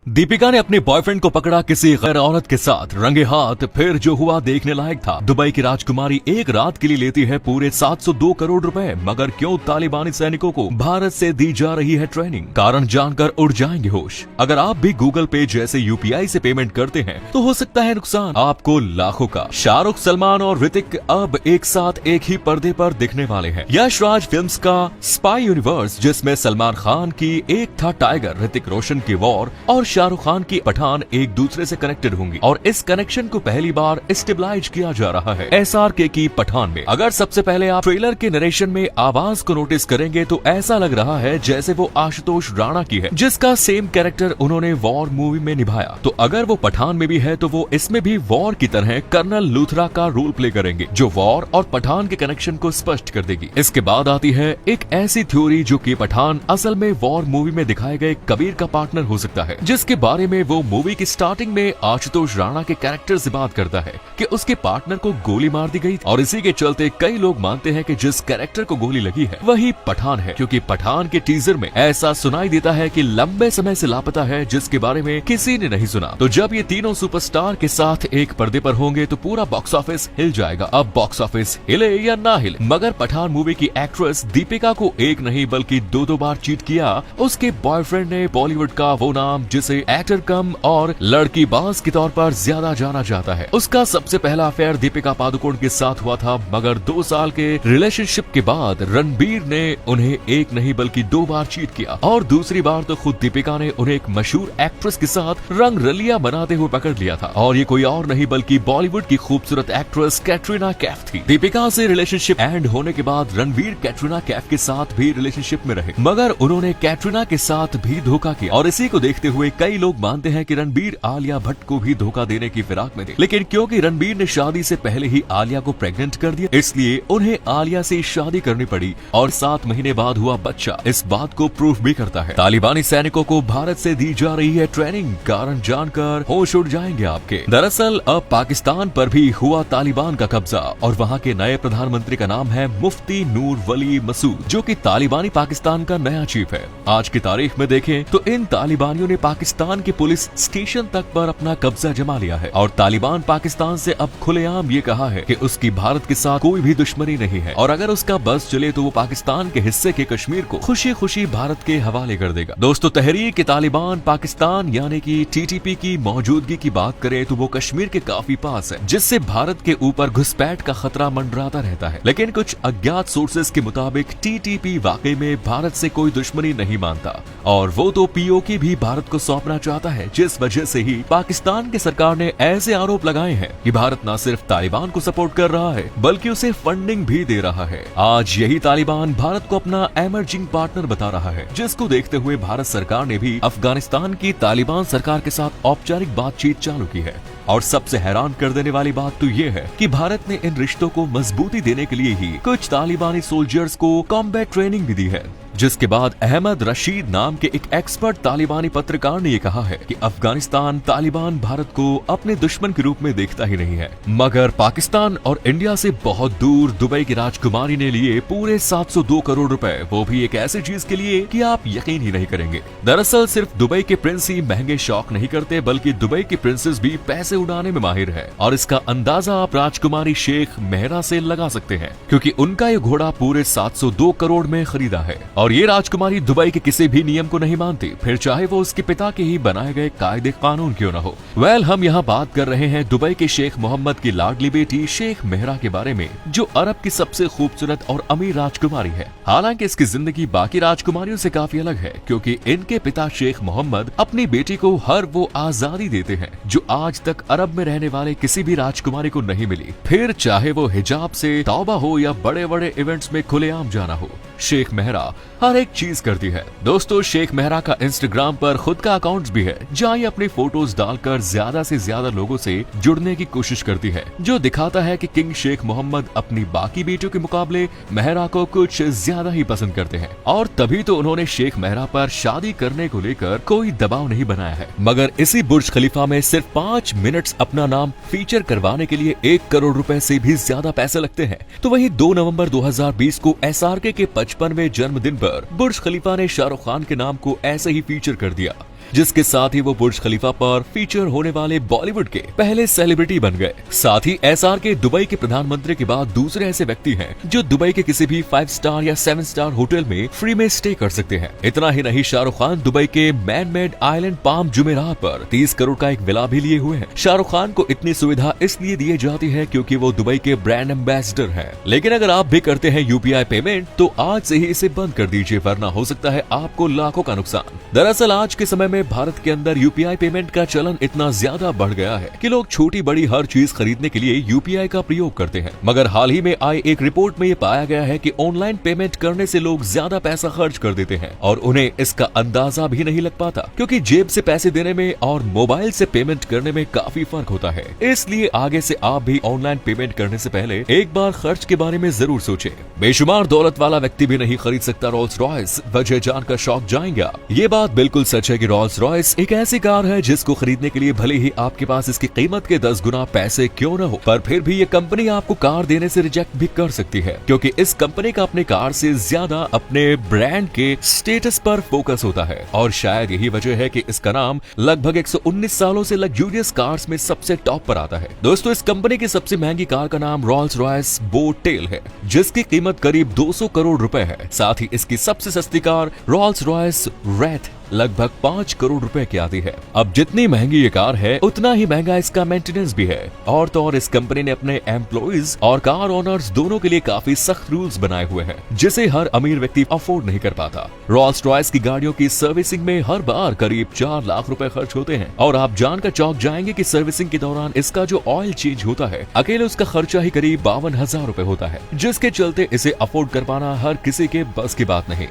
दीपिका ने अपने बॉयफ्रेंड को पकड़ा किसी गैर औरत के साथ रंगे हाथ। फिर जो हुआ देखने लायक था। दुबई की राजकुमारी एक रात के लिए लेती है पूरे 702 करोड़ रुपए। मगर क्यों तालिबानी सैनिकों को भारत से दी जा रही है ट्रेनिंग? कारण जानकर उड़ जाएंगे होश। अगर आप भी गूगल पे जैसे यूपीआई से पेमेंट करते हैं तो हो सकता है नुकसान आपको लाखों का। शाहरुख, सलमान और ऋतिक अब एक साथ एक ही पर्दे पर दिखने वाले हैं। यश राज फिल्म्स का स्पाई यूनिवर्स, जिसमें सलमान खान की एक था टाइगर, ऋतिक रोशन की वॉर और शाहरुख खान की पठान एक दूसरे से कनेक्टेड होंगी। और इस कनेक्शन को पहली बार स्टेबलाइज किया जा रहा है एसआरके की पठान में। अगर सबसे पहले आप ट्रेलर के नरेशन में आवाज को नोटिस करेंगे तो ऐसा लग रहा है जैसे वो आशुतोष राणा की है, जिसका सेम कैरेक्टर उन्होंने वॉर मूवी में निभाया। तो अगर वो पठान में भी है तो वो इसमें भी वॉर की तरह कर्नल लूथरा का रोल प्ले करेंगे, जो वॉर और पठान के कनेक्शन को स्पष्ट कर देगी। इसके बाद आती है एक ऐसी थ्योरी जो कि पठान असल में वॉर मूवी में दिखाए गए कबीर का पार्टनर हो सकता है, जिसके बारे में वो मूवी की स्टार्टिंग में आशुतोष राणा के कैरेक्टर से बात करता है कि उसके पार्टनर को गोली मार दी गई और इसी के चलते कई लोग मानते हैं कि जिस कैरेक्टर को गोली लगी है वही पठान है, क्योंकि पठान के टीजर में ऐसा सुनाई देता है कि लंबे समय से लापता है, जिसके बारे में किसी ने नहीं सुना। तो जब ये तीनों सुपरस्टार के साथ एक पर्दे पर होंगे तो पूरा बॉक्स ऑफिस हिल जाएगा। अब बॉक्स ऑफिस हिले या ना हिले, मगर पठान मूवी की एक्ट्रेस दीपिका को एक नहीं बल्कि दो बार चीट किया उसके बॉयफ्रेंड ने। बॉलीवुड का वो नाम जिसे एक्टर कम और लड़की बाज के तौर पर ज्यादा जाना जाता है, उसका सबसे पहला अफेयर दीपिका पादुकोण के साथ हुआ था। मगर 2 साल के रिलेशनशिप के बाद रणबीर ने उन्हें एक नहीं बल्कि 2 बार चीट किया और दूसरी बार तो खुद दीपिका ने उन्हें एक मशहूर एक्ट्रेस के साथ रंग रलिया बनाते हुए पकड़ लिया था। और ये कोई और नहीं बल्कि बॉलीवुड की खूबसूरत एक्ट्रेस कैटरीना कैफ थी। दीपिका से रिलेशनशिप एंड होने के बाद रणबीर कैटरीना कैफ के साथ भी रिलेशनशिप में रहे, मगर उन्होंने कैटरीना के साथ भी धोखा किया। और इसी को देखते हुए कई लोग मानते हैं कि रणबीर आलिया भट्ट को भी धोखा देने की फिराक में थे, लेकिन क्योंकि रणबीर ने शादी से पहले ही आलिया को प्रेग्नेंट कर दिया, इसलिए उन्हें आलिया से शादी करनी पड़ी और 7 महीने बाद हुआ बच्चा इस बात को प्रूफ भी करता है। तालिबानी सैनिकों को भारत से दी जा रही है ट्रेनिंग, कारण जानकर होश उड़ जाएंगे आपके। दरअसल अब पाकिस्तान पर भी हुआ तालिबान का कब्जा और वहाँ के नए प्रधानमंत्री का नाम है मुफ्ती नूर वली मसूद, जो कि तालिबानी पाकिस्तान का नया चीफ है। आज की तारीख में देखें तो इन तालिबानियों ने पाकिस्तान के पुलिस स्टेशन तक पर अपना कब्जा जमा लिया है और तालिबान पाकिस्तान से अब खुलेआम ये कहा है कि उसकी भारत के साथ कोई भी दुश्मनी नहीं है और अगर उसका बस चले तो वो पाकिस्तान के हिस्से के कश्मीर को खुशी खुशी भारत के हवाले कर देगा। दोस्तों, तहरीक तालिबान पाकिस्तान यानी कि टीटीपी की मौजूदगी की बात करें तो वो कश्मीर के काफी पास है, जिससे भारत के ऊपर घुसपैठ का खतरा मंडराता रहता है। लेकिन कुछ अज्ञात सोर्सेज के मुताबिक टीटीपी वाकई में भारत से कोई दुश्मनी नहीं मानता और वो तो पीओके भी भारत को सौंपना चाहता है, जिस वजह से ही पाकिस्तान की सरकार ने ऐसे आरोप लगाए हैं कि भारत न सिर्फ तालिबान को सपोर्ट कर रहा है बल्कि उसे फंडिंग भी दे रहा है। आज यही तालिबान भारत को अपना एमर्जिंग पार्टनर बता रहा है, जिसको देखते हुए भारत सरकार ने भी अफगानिस्तान की तालिबान सरकार के साथ औपचारिक बातचीत चालू की है। और सबसे हैरान कर देने वाली बात तो ये है कि भारत ने इन रिश्तों को मजबूती देने के लिए ही कुछ तालिबानी सोल्जर्स को कॉम्बैट ट्रेनिंग भी दी है, जिसके बाद अहमद रशीद नाम के एक एक्सपर्ट तालिबानी पत्रकार ने ये कहा है कि अफगानिस्तान तालिबान भारत को अपने दुश्मन के रूप में देखता ही नहीं है। मगर पाकिस्तान और इंडिया से बहुत दूर दुबई की राजकुमारी ने लिए पूरे 702 करोड़ रुपए, वो भी एक ऐसी चीज के लिए कि आप यकीन ही नहीं करेंगे। दरअसल सिर्फ दुबई के प्रिंस ही महंगे शौक नहीं करते, बल्कि दुबई की प्रिंसेस भी पैसे उड़ाने में माहिर है और इसका अंदाजा आप राजकुमारी शेख मेहरा से लगा सकते हैं, क्योंकि उनका ये घोड़ा पूरे 702 करोड़ में खरीदा है। और ये राजकुमारी दुबई के किसी भी नियम को नहीं मानती, फिर चाहे वो उसके पिता के ही बनाए गए कायदे कानून क्यों न हो। हम यहाँ बात कर रहे हैं दुबई के शेख मोहम्मद की लाडली बेटी शेख मेहरा के बारे में, जो अरब की सबसे खूबसूरत और अमीर राजकुमारी है। हालांकि इसकी जिंदगी बाकी राजकुमारियों से काफी अलग है, क्योंकि इनके पिता शेख मोहम्मद अपनी बेटी को हर वो आजादी देते हैं जो आज तक अरब में रहने वाले किसी भी राजकुमारी को नहीं मिली, फिर चाहे वो हिजाब से तौबा हो या बड़े बड़े इवेंट्स में खुलेआम जाना हो। शेख मेहरा हर एक चीज करती है। दोस्तों, शेख मेहरा का इंस्टाग्राम पर खुद का अकाउंट भी है, जहाँ ये अपनी फोटोज डालकर ज्यादा से ज्यादा लोगों से जुड़ने की कोशिश करती है, जो दिखाता है कि किंग शेख मोहम्मद अपनी बाकी बेटियों के मुकाबले मेहरा को कुछ ज्यादा ही पसंद करते हैं और तभी तो उन्होंने शेख मेहरा पर शादी करने को लेकर कोई दबाव नहीं बनाया है। मगर इसी बुर्ज खलीफा में सिर्फ 5 मिनट्स अपना नाम फीचर करवाने के लिए 1 करोड़ रुपए से भी ज्यादा पैसे लगते हैं। तो वही 2 नवंबर 2020 को एसआरके के 55वें जन्मदिन पर बुर्ज खलीफा ने शाहरुख खान के नाम को ऐसे ही फीचर कर दिया। जिसके साथ ही वो बुर्ज खलीफा पर फीचर होने वाले बॉलीवुड के पहले सेलिब्रिटी बन गए। साथ ही SRK दुबई के प्रधानमंत्री के बाद दूसरे ऐसे व्यक्ति हैं जो दुबई के किसी भी 5 स्टार या 7 स्टार होटल में फ्री में स्टे कर सकते हैं। इतना ही नहीं, शाहरुख खान दुबई के मैन मेड आइलैंड पाम जुमेरात पर 30 करोड़ का एक विला भी लिए हुए हैं। शाहरुख खान को इतनी सुविधा इसलिए दी जाती है क्योंकि वो दुबई के ब्रांड एम्बेसडर हैं। लेकिन अगर आप भी करते हैं UPI पेमेंट तो आज से ही इसे बंद कर दीजिए, वरना हो सकता है आपको लाखों का नुकसान। दरअसल आज के समय में भारत के अंदर UPI पेमेंट का चलन इतना ज्यादा बढ़ गया है कि लोग छोटी बड़ी हर चीज खरीदने के लिए UPI का प्रयोग करते हैं। मगर हाल ही में आई एक रिपोर्ट में ये पाया गया है कि ऑनलाइन पेमेंट करने से लोग ज्यादा पैसा खर्च कर देते हैं और उन्हें इसका अंदाजा भी नहीं लग पाता, क्योंकि जेब से पैसे देने में और मोबाइल से पेमेंट करने में काफी फर्क होता है। इसलिए आगे से आप भी ऑनलाइन पेमेंट करने से पहले एक बार खर्च के बारे में जरूर सोचें। बेशुमार दौलत वाला व्यक्ति भी नहीं खरीद सकता रोल्स रॉयस, वजह जानकर शॉक जाएंगे आप। ये बात बिल्कुल सच है कि रोल्स रॉयस एक ऐसी कार है जिसको खरीदने के लिए भले ही आपके पास इसकी कीमत के 10 गुना पैसे क्यों न हो, पर फिर भी ये कंपनी आपको कार देने से रिजेक्ट भी कर सकती है, क्योंकि इस कंपनी का अपने कार से ज्यादा अपने ब्रांड के स्टेटस पर फोकस होता है। और शायद यही वजह है कि इसका नाम लगभग 119 सालों से लग्जूरियस कार्स में सबसे टॉप पर आता है। दोस्तों, इस कंपनी की सबसे महंगी कार का नाम रोल्स रॉयस बोट टेल है, जिसकी कीमत करीब 200 करोड़ रुपए है। साथ ही इसकी सबसे सस्ती कार रोल्स रॉयस रेथ लगभग 5 करोड़ रुपए की आती है। अब जितनी महंगी ये कार है उतना ही महंगा इसका मेंटेनेंस भी है। और तो और इस कंपनी ने अपने एम्प्लॉइज और कार ओनर्स दोनों के लिए काफी सख्त रूल्स बनाए हुए हैं, जिसे हर अमीर व्यक्ति अफोर्ड नहीं कर पाता। रोल्स रॉयस की गाड़ियों की सर्विसिंग में हर बार करीब 4 लाख रुपए खर्च होते हैं और आप जानकर चौंक जाएंगे कि सर्विसिंग के दौरान इसका जो ऑयल चेंज होता है अकेले उसका खर्चा ही करीब 52,000 रुपए होता है, जिसके चलते इसे अफोर्ड कर पाना हर किसी के बस की बात नहीं।